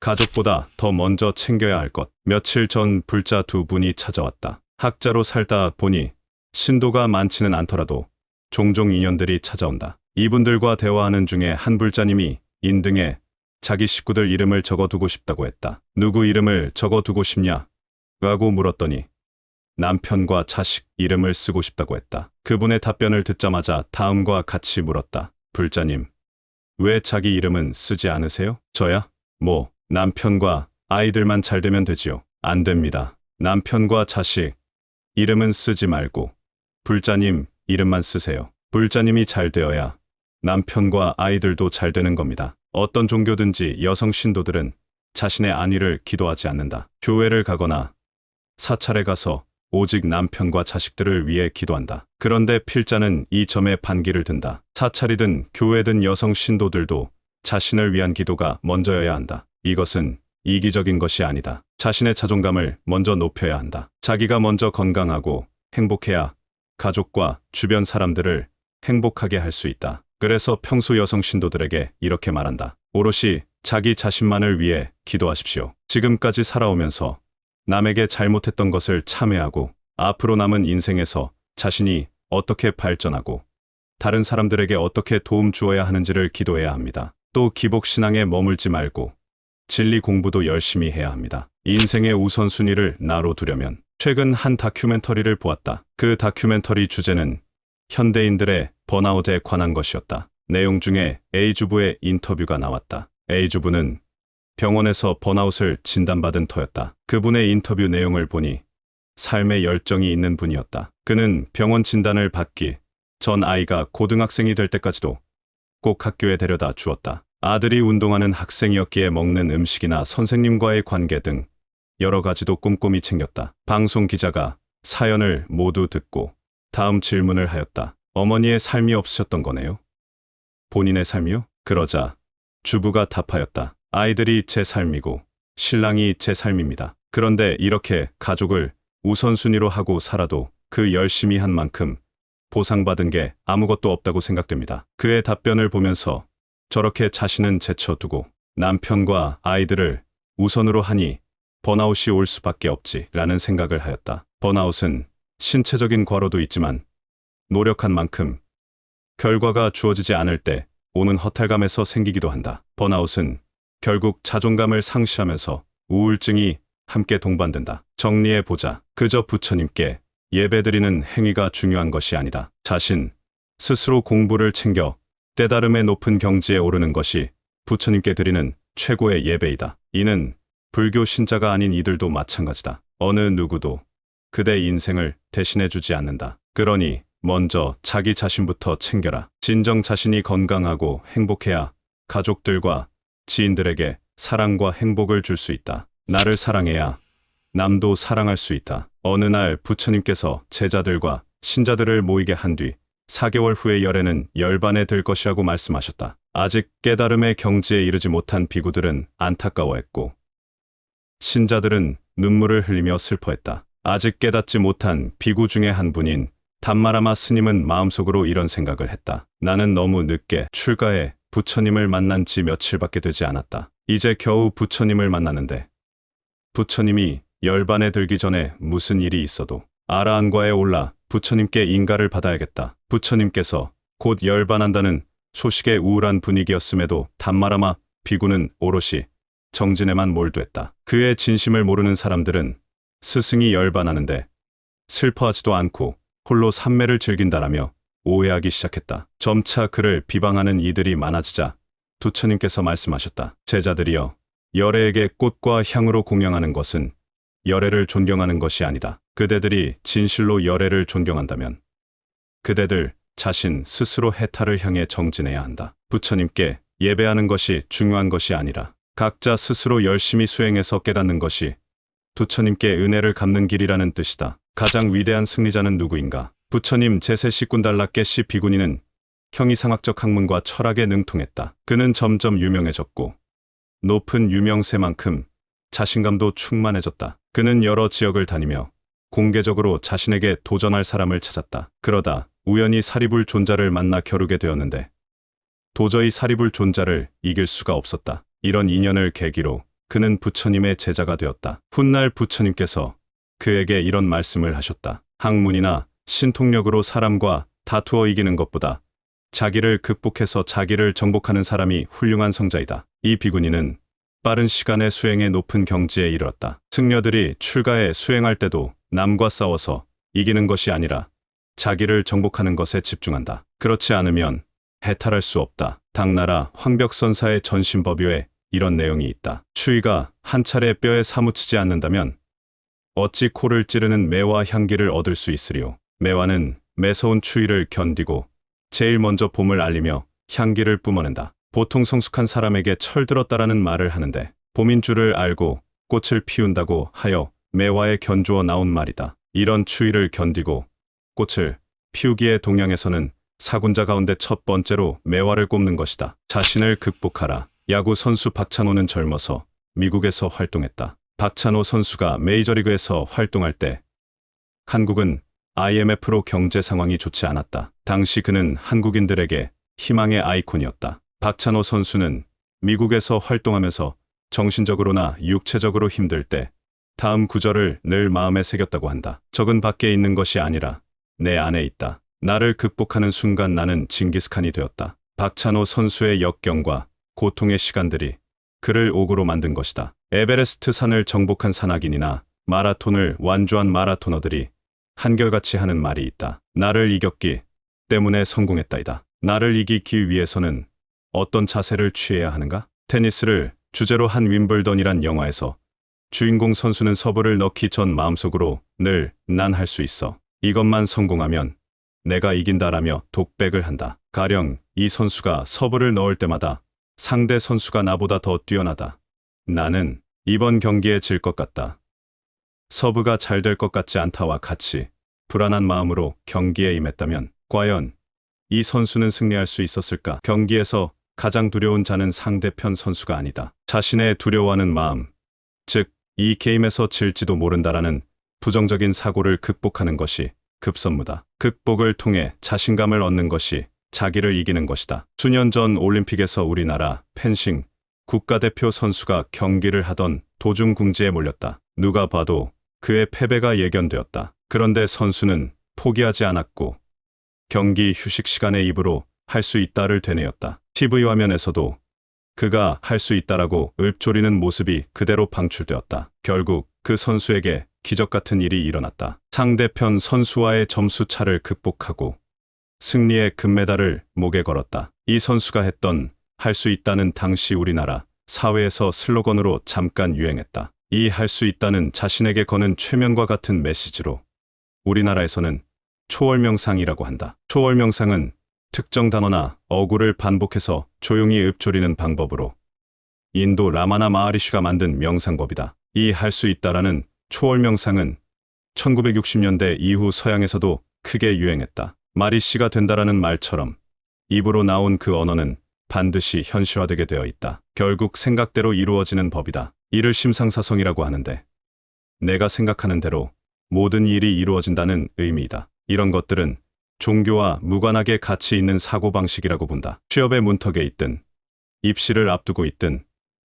가족보다 더 먼저 챙겨야 할 것. 며칠 전 불자 두 분이 찾아왔다. 학자로 살다 보니 신도가 많지는 않더라도 종종 인연들이 찾아온다. 이분들과 대화하는 중에 한 불자님이 인등에 자기 식구들 이름을 적어두고 싶다고 했다. 누구 이름을 적어두고 싶냐? 라고 물었더니 남편과 자식 이름을 쓰고 싶다고 했다. 그분의 답변을 듣자마자 다음과 같이 물었다. 불자님, 왜 자기 이름은 쓰지 않으세요? 저야? 뭐, 남편과 아이들만 잘 되면 되지요. 안 됩니다. 남편과 자식 이름은 쓰지 말고 불자님 이름만 쓰세요. 불자님이 잘 되어야 남편과 아이들도 잘 되는 겁니다. 어떤 종교든지 여성 신도들은 자신의 안위를 기도하지 않는다. 교회를 가거나 사찰에 가서 오직 남편과 자식들을 위해 기도한다. 그런데 필자는 이 점에 반기를 든다. 사찰이든 교회든 여성 신도들도 자신을 위한 기도가 먼저여야 한다. 이것은 이기적인 것이 아니다. 자신의 자존감을 먼저 높여야 한다. 자기가 먼저 건강하고 행복해야 가족과 주변 사람들을 행복하게 할 수 있다. 그래서 평소 여성 신도들에게 이렇게 말한다. 오롯이 자기 자신만을 위해 기도하십시오. 지금까지 살아오면서 남에게 잘못했던 것을 참회하고 앞으로 남은 인생에서 자신이 어떻게 발전하고 다른 사람들에게 어떻게 도움 주어야 하는지를 기도해야 합니다. 또 기복신앙에 머물지 말고 진리 공부도 열심히 해야 합니다. 인생의 우선순위를 나로 두려면 최근 한 다큐멘터리를 보았다. 그 다큐멘터리 주제는 현대인들의 번아웃에 관한 것이었다. 내용 중에 A주부의 인터뷰가 나왔다. A주부는 병원에서 번아웃을 진단받은 터였다. 그분의 인터뷰 내용을 보니 삶에 열정이 있는 분이었다. 그는 병원 진단을 받기 전 아이가 고등학생이 될 때까지도 꼭 학교에 데려다 주었다. 아들이 운동하는 학생이었기에 먹는 음식이나 선생님과의 관계 등 여러 가지도 꼼꼼히 챙겼다. 방송 기자가 사연을 모두 듣고 다음 질문을 하였다. 어머니의 삶이 없으셨던 거네요? 본인의 삶이요? 그러자 주부가 답하였다. 아이들이 제 삶이고 신랑이 제 삶입니다. 그런데 이렇게 가족을 우선순위로 하고 살아도 그 열심히 한 만큼 보상받은 게 아무것도 없다고 생각됩니다. 그의 답변을 보면서 저렇게 자신은 제쳐두고 남편과 아이들을 우선으로 하니 번아웃이 올 수밖에 없지라는 생각을 하였다. 번아웃은 신체적인 과로도 있지만 노력한 만큼 결과가 주어지지 않을 때 오는 허탈감에서 생기기도 한다. 번아웃은 결국 자존감을 상실하면서 우울증이 함께 동반된다. 정리해보자. 그저 부처님께 예배드리는 행위가 중요한 것이 아니다. 자신 스스로 공부를 챙겨 깨달음의 높은 경지에 오르는 것이 부처님께 드리는 최고의 예배이다. 이는 불교 신자가 아닌 이들도 마찬가지다. 어느 누구도 그대 인생을 대신해주지 않는다. 그러니 먼저 자기 자신부터 챙겨라. 진정 자신이 건강하고 행복해야 가족들과 지인들에게 사랑과 행복을 줄 수 있다. 나를 사랑해야 남도 사랑할 수 있다. 어느 날 부처님께서 제자들과 신자들을 모이게 한 뒤 4개월 후에 열애는 열반에 들 것이라고 말씀하셨다. 아직 깨달음의 경지에 이르지 못한 비구들은 안타까워했고 신자들은 눈물을 흘리며 슬퍼했다. 아직 깨닫지 못한 비구 중에 한 분인 담마라마 스님은 마음속으로 이런 생각을 했다. 나는 너무 늦게 출가해 부처님을 만난 지 며칠밖에 되지 않았다. 이제 겨우 부처님을 만나는데 부처님이 열반에 들기 전에 무슨 일이 있어도 아라한과에 올라 부처님께 인가를 받아야겠다. 부처님께서 곧 열반한다는 소식에 우울한 분위기였음에도 담마라마 비구는 오롯이 정진에만 몰두했다. 그의 진심을 모르는 사람들은 스승이 열반하는데 슬퍼하지도 않고 홀로 삼매를 즐긴다라며 오해하기 시작했다. 점차 그를 비방하는 이들이 많아지자 부처님께서 말씀하셨다. 제자들이여, 열애에게 꽃과 향으로 공양하는 것은 열애를 존경하는 것이 아니다. 그대들이 진실로 열애를 존경한다면 그대들 자신 스스로 해탈을 향해 정진해야 한다. 부처님께 예배하는 것이 중요한 것이 아니라 각자 스스로 열심히 수행해서 깨닫는 것이 부처님께 은혜를 갚는 길이라는 뜻이다. 가장 위대한 승리자는 누구인가? 부처님 제3식군달라케시 비구니는 형이상학적 학문과 철학에 능통했다. 그는 점점 유명해졌고 높은 유명세만큼 자신감도 충만해졌다. 그는 여러 지역을 다니며 공개적으로 자신에게 도전할 사람을 찾았다. 그러다 우연히 사리불 존자를 만나 겨루게 되었는데 도저히 사리불 존자를 이길 수가 없었다. 이런 인연을 계기로 그는 부처님의 제자가 되었다. 훗날 부처님께서 그에게 이런 말씀을 하셨다. 학문이나 신통력으로 사람과 다투어 이기는 것보다 자기를 극복해서 자기를 정복하는 사람이 훌륭한 성자이다. 이 비구니는 빠른 시간의 수행에 높은 경지에 이르렀다. 승려들이 출가해 수행할 때도 남과 싸워서 이기는 것이 아니라 자기를 정복하는 것에 집중한다. 그렇지 않으면 해탈할 수 없다. 당나라 황벽선사의 전신법요에 이런 내용이 있다. 추위가 한 차례 뼈에 사무치지 않는다면 어찌 코를 찌르는 매와 향기를 얻을 수 있으리요. 매화는 매서운 추위를 견디고 제일 먼저 봄을 알리며 향기를 뿜어낸다. 보통 성숙한 사람에게 철들었다라는 말을 하는데 봄인 줄을 알고 꽃을 피운다고 하여 매화에 견주어 나온 말이다. 이런 추위를 견디고 꽃을 피우기에 동양에서는 사군자 가운데 첫 번째로 매화를 꼽는 것이다. 자신을 극복하라. 야구 선수 박찬호는 젊어서 미국에서 활동했다. 박찬호 선수가 메이저리그에서 활동할 때 한국은 IMF로 경제 상황이 좋지 않았다. 당시 그는 한국인들에게 희망의 아이콘이었다. 박찬호 선수는 미국에서 활동하면서 정신적으로나 육체적으로 힘들 때 다음 구절을 늘 마음에 새겼다고 한다. 적은 밖에 있는 것이 아니라 내 안에 있다. 나를 극복하는 순간 나는 징기스칸이 되었다. 박찬호 선수의 역경과 고통의 시간들이 그를 옥으로 만든 것이다. 에베레스트 산을 정복한 산악인이나 마라톤을 완주한 마라토너들이 한결같이 하는 말이 있다. 나를 이겼기 때문에 성공했다이다. 나를 이기기 위해서는 어떤 자세를 취해야 하는가? 테니스를 주제로 한 윈블던이란 영화에서 주인공 선수는 서브를 넣기 전 마음속으로 늘 난 할 수 있어. 이것만 성공하면 내가 이긴다라며 독백을 한다. 가령 이 선수가 서브를 넣을 때마다 상대 선수가 나보다 더 뛰어나다. 나는 이번 경기에 질 것 같다. 서브가 잘 될 것 같지 않다와 같이 불안한 마음으로 경기에 임했다면 과연 이 선수는 승리할 수 있었을까? 경기에서 가장 두려운 자는 상대편 선수가 아니다. 자신의 두려워하는 마음, 즉 이 게임에서 질지도 모른다라는 부정적인 사고를 극복하는 것이 급선무다. 극복을 통해 자신감을 얻는 것이 자기를 이기는 것이다. 수년 전 올림픽에서 우리나라 펜싱 국가대표 선수가 경기를 하던 도중 궁지에 몰렸다. 누가 봐도 그의 패배가 예견되었다. 그런데 선수는 포기하지 않았고 경기 휴식 시간에 입으로 할 수 있다를 되뇌었다. TV 화면에서도 그가 할 수 있다라고 읊조리는 모습이 그대로 방출되었다. 결국 그 선수에게 기적 같은 일이 일어났다. 상대편 선수와의 점수 차를 극복하고 승리의 금메달을 목에 걸었다. 이 선수가 했던 할 수 있다는 당시 우리나라 사회에서 슬로건으로 잠깐 유행했다. 이 할 수 있다는 자신에게 거는 최면과 같은 메시지로 우리나라에서는 초월명상이라고 한다. 초월명상은 특정 단어나 어구를 반복해서 조용히 읊조리는 방법으로 인도 라마나 마하리쉬가 만든 명상법이다. 이 할 수 있다라는 초월명상은 1960년대 이후 서양에서도 크게 유행했다. 마리씨가 된다라는 말처럼 입으로 나온 그 언어는 반드시 현실화되게 되어 있다. 결국 생각대로 이루어지는 법이다. 이를 심상사성이라고 하는데 내가 생각하는 대로 모든 일이 이루어진다는 의미이다. 이런 것들은 종교와 무관하게 가치 있는 사고방식이라고 본다. 취업의 문턱에 있든 입시를 앞두고 있든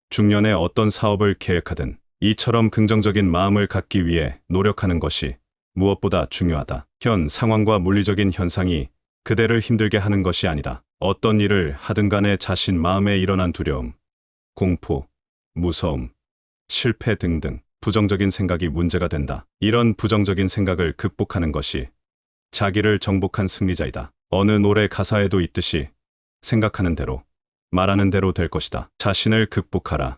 중년에 어떤 사업을 계획하든 이처럼 긍정적인 마음을 갖기 위해 노력하는 것이 무엇보다 중요하다. 현 상황과 물리적인 현상이 그대를 힘들게 하는 것이 아니다. 어떤 일을 하든 간에 자신 마음에 일어난 두려움, 공포, 무서움, 실패 등등 부정적인 생각이 문제가 된다. 이런 부정적인 생각을 극복하는 것이 자기를 정복한 승리자이다. 어느 노래 가사에도 있듯이 생각하는 대로, 말하는 대로 될 것이다. 자신을 극복하라.